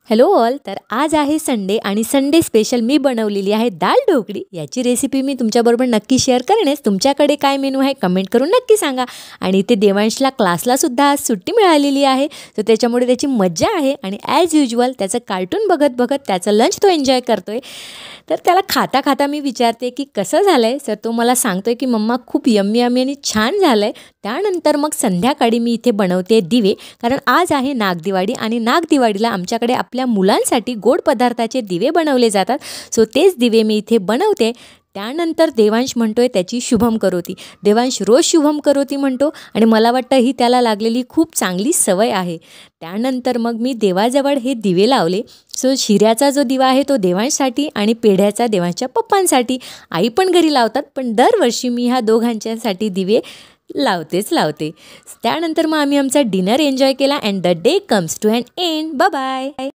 Hello all. तर आज आहे संडे आणि संडे स्पेशल मी बनवलेली आहे दाल ढोकळी. याची रेसिपी मी तुमच्याबरोबर नक्की शेअर करेनच. तुमच्याकडे काय मेनू आहे कमेंट करून नक्की सांगा. आणि इथे देवांशला क्लासलासुद्धा आज सुट्टी मिळालेली आहे, तर त्याच्यामुळे त्याची मज्जा आहे. आणि ॲज युज्युअल त्याचं कार्टून बघत बघत त्याचं लंच तो एन्जॉय करतो आहे. तर त्याला खाता खाता मी विचारते की कसं झालं आहे. तर तो मला सांगतो आहे की मम्मा खूप यम्मी यम्मी आणि छान झालं आहे. त्यानंतर मग संध्याकाळी मी इथे बनवते दिवे, कारण आज आहे नागदिवाळी आणि नागदिवाळीला आमच्याकडे आपल्या मुलांसाठी गोड पदार्थाचे दिवे बनवले जातात. सो तेच दिवे मी इथे बनवते. त्यानंतर देवांश म्हणतो आहे त्याची शुभम करोती. देवांश रोज शुभम करोती म्हणतो आणि मला वाटतं ही त्याला लागलेली खूप चांगली सवय आहे. त्यानंतर मग मी देवाजवळ हे दिवे लावले. सो शिऱ्याचा जो दिवा आहे तो देवांशसाठी आणि पेढ्याचा देवांशच्या पप्पांसाठी. आई पण घरी लावतात, पण दरवर्षी मी ह्या दोघांच्यासाठी दिवे लावते. त्यानंतर मग आम्ही आमचा डिनर एन्जॉय केला and the day comes to and end. Bye bye.